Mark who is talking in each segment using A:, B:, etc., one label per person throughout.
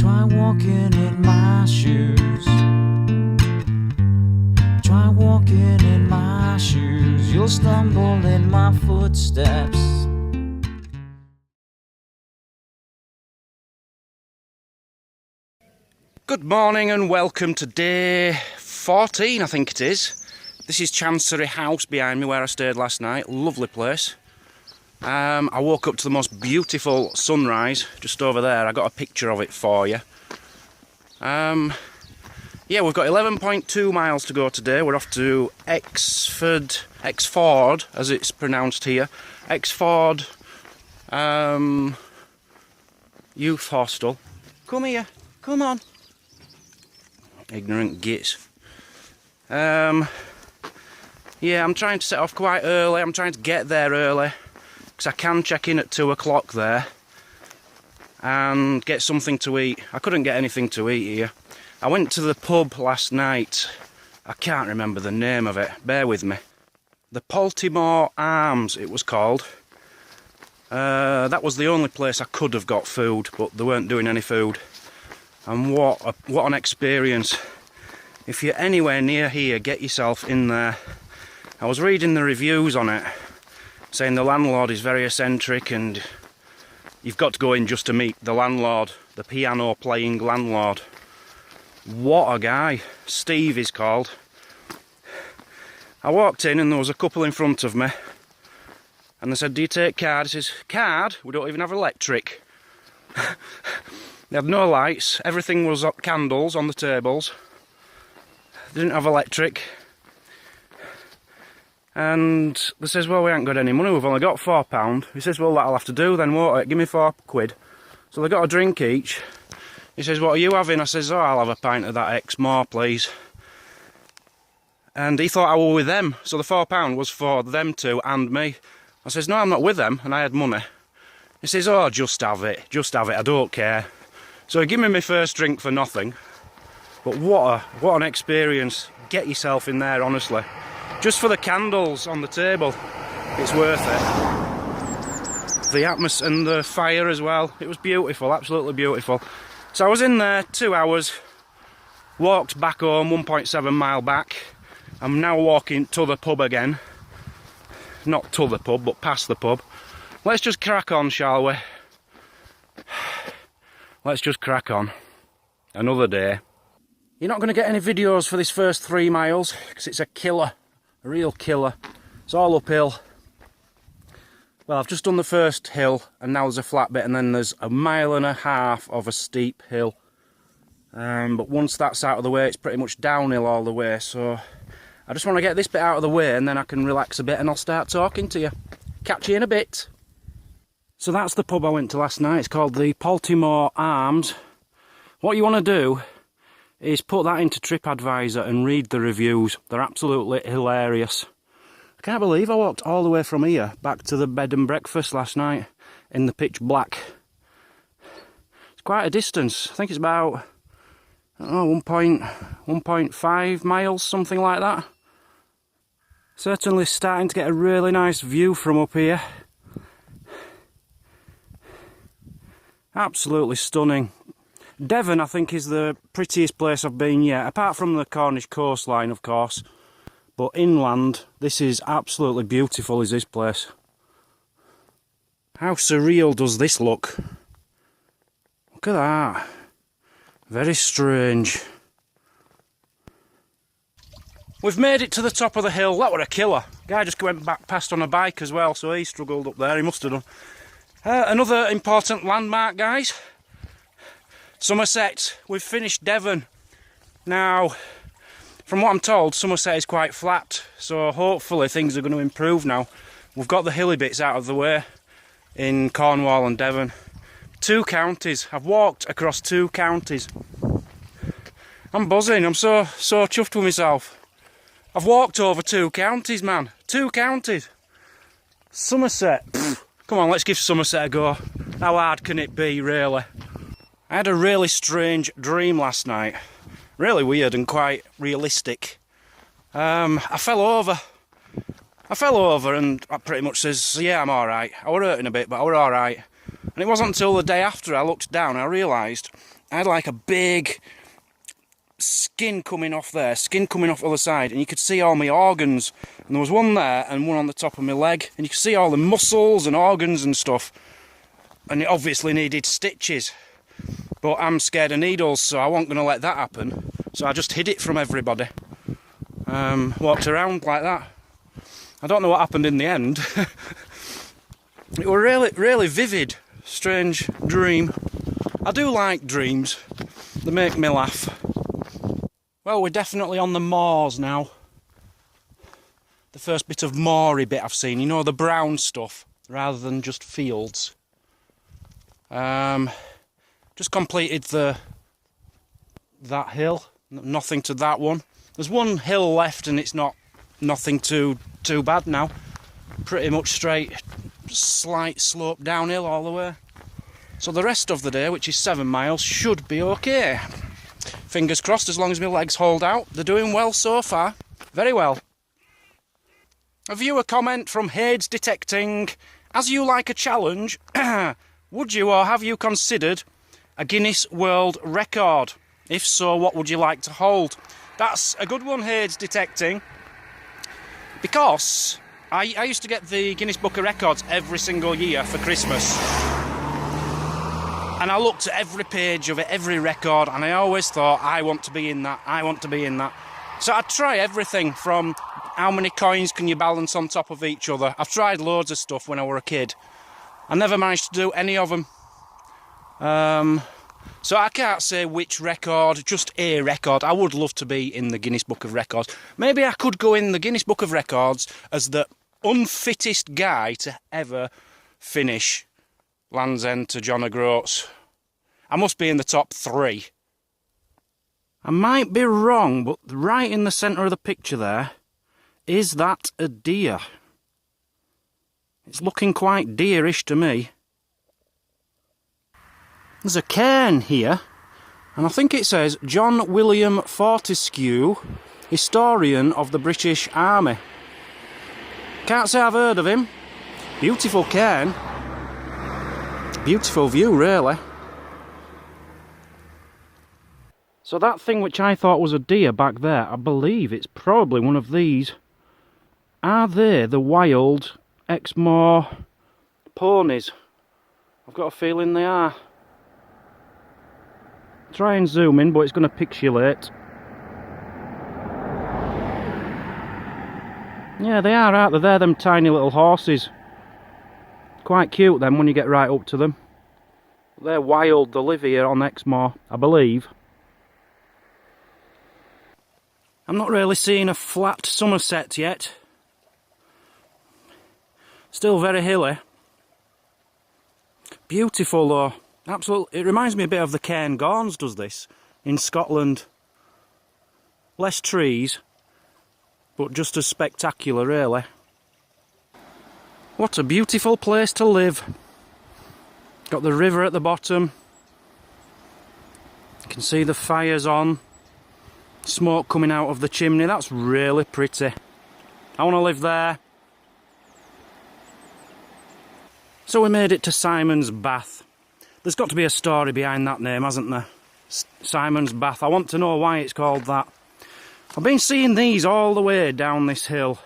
A: Try walking in my shoes. Try walking in my shoes. You'll stumble in my footsteps.
B: Good morning and welcome to day 14, I think it is. This is Chancery House behind me where I stayed last night. Lovely place. I woke up to the most beautiful sunrise just over there. I got a picture of it for you. Yeah, we've got 11.2 miles to go today. We're off to Exford, as it's pronounced here. Exford Youth Hostel. Come here, come on. Ignorant gits. Yeah, I'm trying to set off quite early. I'm trying to get there early because I can check in at 2 o'clock there and get something to eat. I couldn't get anything to eat here. I went to the pub last night. I can't remember the name of it. Bear with me. The Baltimore Arms, it was called. That was the only place I could have got food, but they weren't doing any food. And what an experience. If you're anywhere near here, get yourself in there. I was reading the reviews on it, saying the landlord is very eccentric and you've got to go in just to meet the landlord, the piano playing landlord. What a guy. Steve is called. I walked in and there was a couple in front of me and they said, do you take card? He says, card? We don't even have electric. They had no lights, everything was candles on the tables. They didn't have electric. And they says, well, we ain't got any money, we've only got £4. He says, well, that'll have to do then, won't it? Give me £4. So they got a drink each. He says, what are you having? I says, oh, I'll have a pint of that X more, please. And he thought I were with them, so the £4 was for them two and me. I says, no, I'm not with them, and I had money. He says, oh, just have it, I don't care. So he gave me my first drink for nothing. But what an experience. Get yourself in there, honestly. Just for the candles on the table, it's worth it. The atmosphere and the fire as well, it was beautiful, absolutely beautiful. So I was in there 2 hours, walked back home, 1.7 mile back. I'm now walking to the pub again. Not to the pub, but past the pub. Let's just crack on, shall we? Let's just crack on. Another day. You're not going to get any videos for this first 3 miles because it's a killer, a real killer. It's all uphill. Well, I've just done the first hill and now there's a flat bit and then there's 1.5 miles of a steep hill. But once that's out of the way, it's pretty much downhill all the way. So I just want to get this bit out of the way and then I can relax a bit and I'll start talking to you. Catch you in a bit. So that's the pub I went to last night. It's called the Baltimore Arms. What you want to do is put that into TripAdvisor and read the reviews. They're absolutely hilarious. I can't believe I walked all the way from here back to the bed and breakfast last night in the pitch black. It's quite a distance. I think it's about, I don't know, 1.5 miles, something like that. Certainly starting to get a really nice view from up here. Absolutely stunning. Devon, I think, is the prettiest place I've been yet, apart from the Cornish coastline, of course. But inland, this is absolutely beautiful, is this place. How surreal does this look? Look at that. Very strange. We've made it to the top of the hill. That were a killer. Guy just went back past on a bike as well, so he struggled up there. He must have done. Another important landmark, guys. Somerset. We've finished Devon. Now, from what I'm told, Somerset is quite flat, so hopefully things are going to improve now. We've got the hilly bits out of the way in Cornwall and Devon. 2 counties. I've walked across 2 counties. I'm buzzing. I'm so chuffed with myself. I've walked over 2 counties, man. 2 counties. Somerset. Pfft. Come on, let's give Somerset a go. How hard can it be, really? I had a really strange dream last night. Really weird and quite realistic. I fell over and I pretty much says, yeah, I'm alright. I were hurting a bit, but I were alright. And it wasn't until the day after I looked down and I realised I had like a big skin coming off there, skin coming off the other side, and you could see all my organs. And there was one there and one on the top of my leg, and you could see all the muscles and organs and stuff. And it obviously needed stitches. But I'm scared of needles, so I wasn't going to let that happen. So I just hid it from everybody. Walked around like that. I don't know what happened in the end. It was really, really vivid, strange dream. I do like dreams. They make me laugh. Well, we're definitely on the moors now. The first bit of moory bit I've seen. You know, the brown stuff, rather than just fields. Just completed that hill. Nothing to that one. There's one hill left, and it's nothing too bad now. Pretty much straight, slight slope downhill all the way. So the rest of the day, which is 7 miles, should be okay. Fingers crossed, as long as my legs hold out. They're doing well so far. Very well. A viewer comment from Hades Detecting. As you like a challenge, would you or have you considered a Guinness World Record? If so, what would you like to hold? That's a good one, Hades Detecting. Because I used to get the Guinness Book of Records every single year for Christmas. And I looked at every page of it, every record, and I always thought, I want to be in that, I want to be in that. So I'd try everything from how many coins can you balance on top of each other. I've tried loads of stuff when I were a kid. I never managed to do any of them. So I can't say which record, just a record. I would love to be in the Guinness Book of Records. Maybe I could go in the Guinness Book of Records as the unfittest guy to ever finish Land's End to John O'Groats. I must be in the top 3. I might be wrong, but right in the centre of the picture there, is that a deer? It's looking quite deerish to me. There's a cairn here, and I think it says John William Fortescue, historian of the British Army. Can't say I've heard of him. Beautiful cairn. Beautiful view, really. So that thing which I thought was a deer back there, I believe it's probably one of these. Are they the wild Exmoor ponies? I've got a feeling they are. Try and zoom in, but it's going to pixelate. Yeah, they are, aren't they? They're them tiny little horses. Quite cute then when you get right up to them. They're wild, they live here on Exmoor, I believe. I'm not really seeing a flat Somerset yet. Still very hilly. Beautiful though. Absolutely. It reminds me a bit of the Cairngorms, does this, in Scotland. Less trees, but just as spectacular, really. What a beautiful place to live. Got the river at the bottom. You can see the fires on. Smoke coming out of the chimney. That's really pretty. I want to live there. So we made it to Simon's Bath. There's got to be a story behind that name, hasn't there? Simon's Bath. I want to know why it's called that. I've been seeing these all the way down this hill.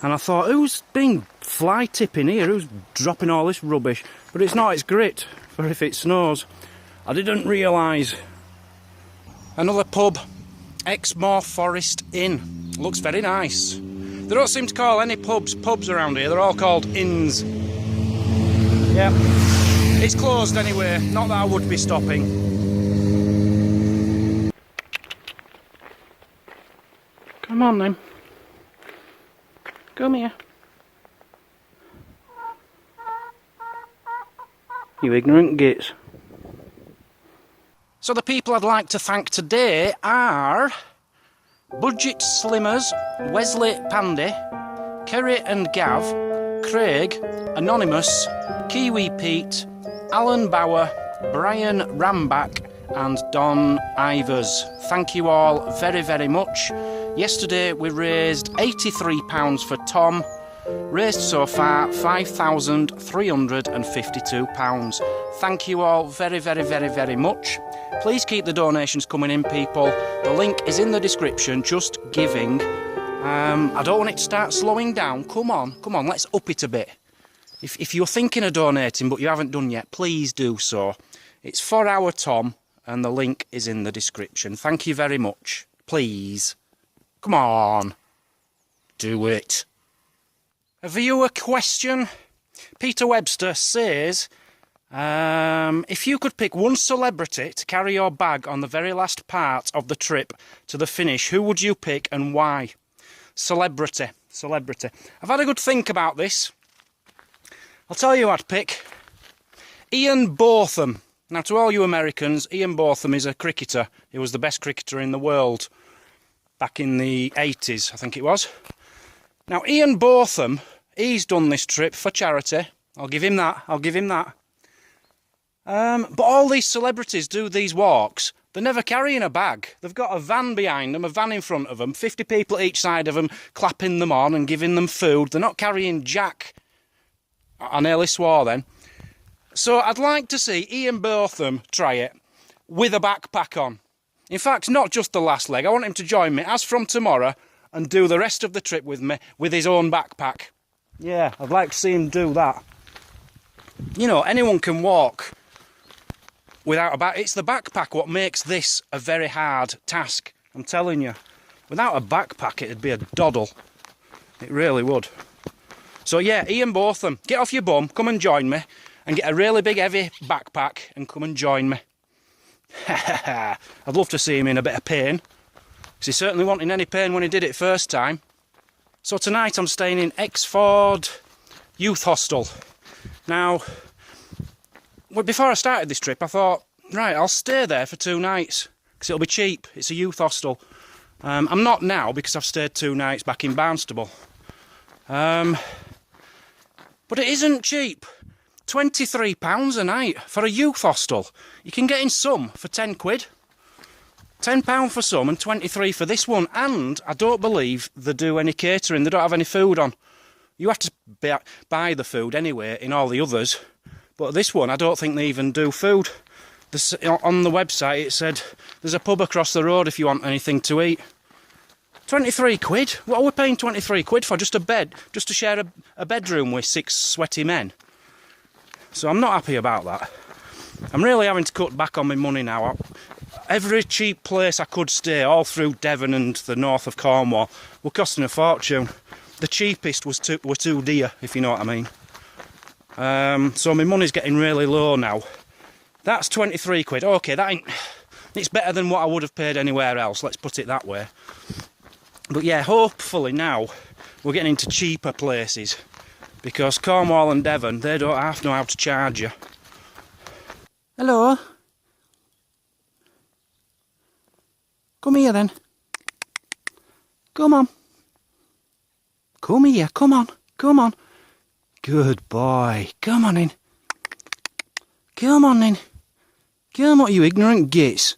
B: And I thought, who's been fly tipping here? Who's dropping all this rubbish? But it's not, it's grit for if it snows. I didn't realise. Another pub. Exmoor Forest Inn. Looks very nice. They don't seem to call any pubs around here. They're all called inns. Yeah. It's closed anyway. Not that I would be stopping. Come on then. Come here. You ignorant gits. So the people I'd like to thank today are Budget Slimmers, Wesley Pandy, Kerry and Gav, Craig, Anonymous, Kiwi Pete, Alan Bauer, Brian Ramback and Don Ivers. Thank you all very, very much. Yesterday we raised £83 for Tom. Raised so far £5,352. Thank you all very, very, very, very much. Please keep the donations coming in, people. The link is in the description, just giving. I don't want it to start slowing down. Come on, let's up it a bit. If you're thinking of donating but you haven't done yet, please do so. It's for our Tom, and the link is in the description. Thank you very much. Please. Come on. Do it. A viewer question. Peter Webster says, if you could pick one celebrity to carry your bag on the very last part of the trip to the finish, who would you pick and why? Celebrity. I've had a good think about this. I'll tell you who I'd pick. Ian Botham. Now, to all you Americans, Ian Botham is a cricketer. He was the best cricketer in the world back in the 80s, I think it was. Now, Ian Botham, he's done this trip for charity. I'll give him that. But all these celebrities do these walks. They're never carrying a bag. They've got a van behind them, a van in front of them, 50 people each side of them, clapping them on and giving them food. They're not carrying jack. I nearly swore then. So I'd like to see Ian Botham try it with a backpack on. In fact, not just the last leg. I want him to join me as from tomorrow and do the rest of the trip with me with his own backpack. Yeah, I'd like to see him do that. You know, anyone can walk without a backpack. It's the backpack what makes this a very hard task, I'm telling you. Without a backpack, it'd be a doddle. It really would. So yeah, Ian Botham, get off your bum, come and join me, and get a really big heavy backpack and come and join me. I'd love to see him in a bit of pain, because he certainly wasn't in any pain when he did it first time. So tonight I'm staying in Exford Youth Hostel. Now, before I started this trip, I thought, right, I'll stay there for 2 nights, because it'll be cheap. It's a youth hostel. I'm not now, because I've stayed 2 nights back in Barnstable. But it isn't cheap. £23 a night for a youth hostel. You can get in some for 10 quid. £10 for some and 23 for this one. And I don't believe they do any catering. They don't have any food on. You have to buy the food anyway in all the others. But this one, I don't think they even do food. On the website it said there's a pub across the road if you want anything to eat. 23 quid? What are we paying 23 quid for? Just a bed? Just to share a bedroom with 6 sweaty men? So I'm not happy about that. I'm really having to cut back on my money now. Every cheap place I could stay, all through Devon and the north of Cornwall, were costing a fortune. The cheapest were too dear, if you know what I mean. So my money's getting really low now. That's 23 quid. Okay, it's better than what I would have paid anywhere else, let's put it that way. But yeah, hopefully now we're getting into cheaper places, because Cornwall and Devon, they don't half know how to charge you. Hello? Come here then. Come on. Come here, come on. Good boy. Come on in. Come on in. Come on, you ignorant gits.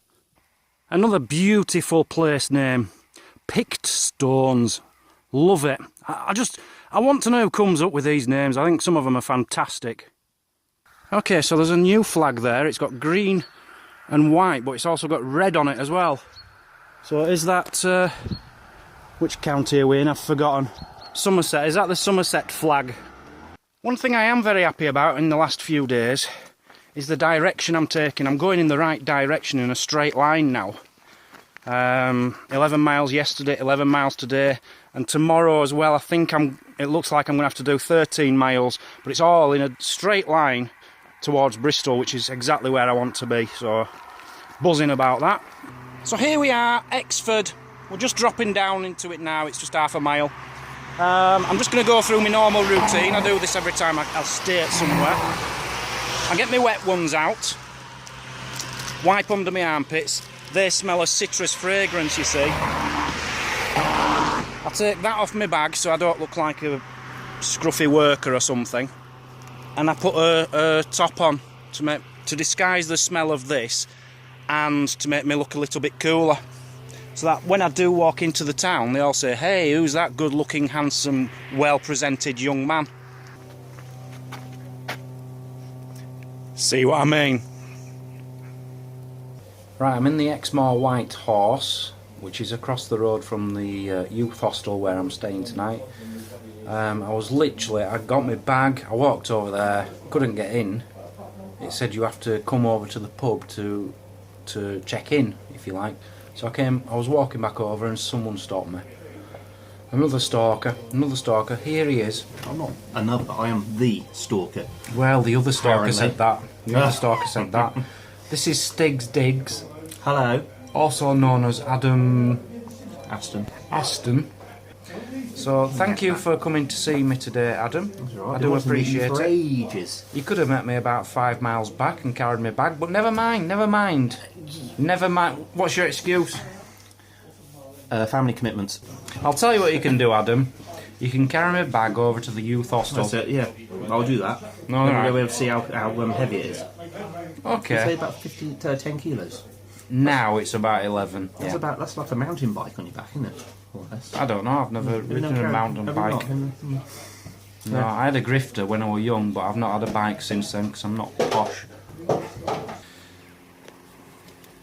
B: Another beautiful place name. Picked Stones. Love it. I want to know who comes up with these names. I think some of them are fantastic. Okay, so there's a new flag there. It's got green and white, but it's also got red on it as well. So is that... which county are we in? I've forgotten. Somerset. Is that the Somerset flag? One thing I am very happy about in the last few days is the direction I'm taking. I'm going in the right direction in a straight line now. 11 miles yesterday, 11 miles today, and tomorrow as well. I think it looks like I'm going to have to do 13 miles, but it's all in a straight line towards Bristol, which is exactly where I want to be, so buzzing about that. So here we are, Exford. We're just dropping down into it now. It's just half a mile. I'm just going to go through my normal routine. I do this every time I'll stay at somewhere. I get my wet ones out, wipe under my armpits. They smell of citrus fragrance, you see. I take that off my bag so I don't look like a scruffy worker or something. And I put a top on to disguise the smell of this and to make me look a little bit cooler. So that when I do walk into the town, they all say, "Hey, who's that good-looking, handsome, well-presented young man?" See what I mean?
A: Right, I'm in the Exmoor White Horse, which is across the road from the youth hostel where I'm staying tonight. I got my bag, I walked over there, couldn't get in. It said you have to come over to the pub to check in, if you like. So I was walking back over and someone stopped me. Another stalker, here he is.
C: I'm not another, I am the stalker.
A: Well, the other stalker
C: Apparently.
A: said that. The other stalker said that. This is Stig Digs,
C: Hello.
A: also known as Adam
C: Aston.
A: So thank you for coming to see me today, Adam.
C: Right.
A: I do appreciate
C: for
A: it.
C: ages.
A: You could have met me about 5 miles back and carried my bag, but never mind. What's your excuse?
C: Family commitments.
A: I'll tell you what you can do, Adam. You can carry my bag over to the youth hostel.
C: That's it, yeah. I'll do that.
A: No,
C: Then
A: alright.
C: we'll be able to see how heavy it is. Say
A: Okay.
C: about 10 kilos.
A: Now it's about 11. Yeah.
C: That's like a mountain bike on your back, isn't it? More or less.
A: I don't know. I've never ridden a mountain bike. No, I had a grifter when I was young, but I've not had a bike since then because I'm not posh.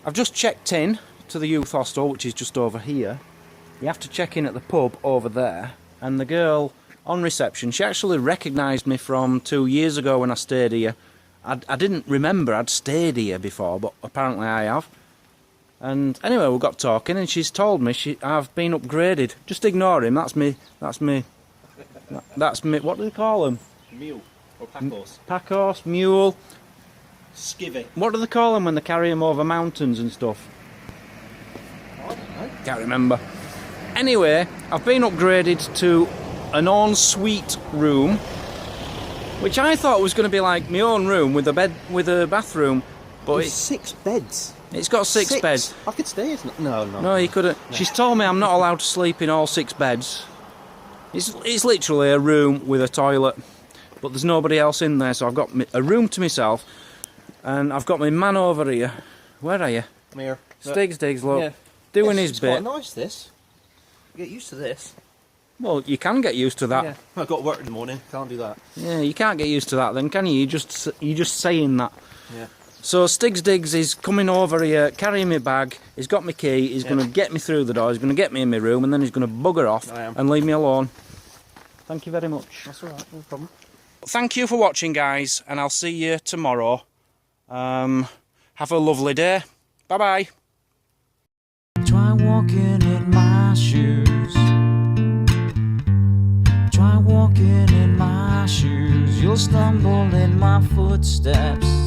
A: I've just checked in to the youth hostel, which is just over here. You have to check in at the pub over there, and the girl on reception, she actually recognised me from 2 years ago when I stayed here. I didn't remember I'd stayed here before, but apparently I have. And anyway, we got talking, and she's told me I've been upgraded. Just ignore him. That's me. What do they call them?
C: Mule or pack horse.
A: Pack horse, mule.
C: Skivvy.
A: What do they call them when they carry them over mountains and stuff?
C: I don't know.
A: Can't remember. Anyway, I've been upgraded to an ensuite room, which I thought was going to be like my own room with a bed, with a bathroom, but
C: There's 6 beds.
A: it's got six beds.
C: I could stay, isn't it? No.
A: No, you couldn't. She's told me I'm not allowed to sleep in all 6 beds. It's literally a room with a toilet, but there's nobody else in there, so I've got a room to myself, and I've got my man over here. Where are you?
C: Come here.
A: Stig Digs, look,
C: Yeah.
A: doing
C: It's
A: his bit.
C: quite nice, this. Get used to this.
A: Well, you can get used to that.
C: Yeah. I've got work in the morning. Can't do that.
A: Yeah, you can't get used to that then, can you? You're just saying that.
C: Yeah.
A: So Stig Digs is coming over here, carrying my bag, he's got my key, he's going to get me through the door, he's going to get me in my room, and then he's going to bugger off and leave me alone. Thank you very much.
C: That's alright, no problem.
A: Thank you for watching, guys, and I'll see you tomorrow. Have a lovely day. Bye-bye.
D: Try walking in my shoes. Try walking in my shoes. You'll stumble in my footsteps.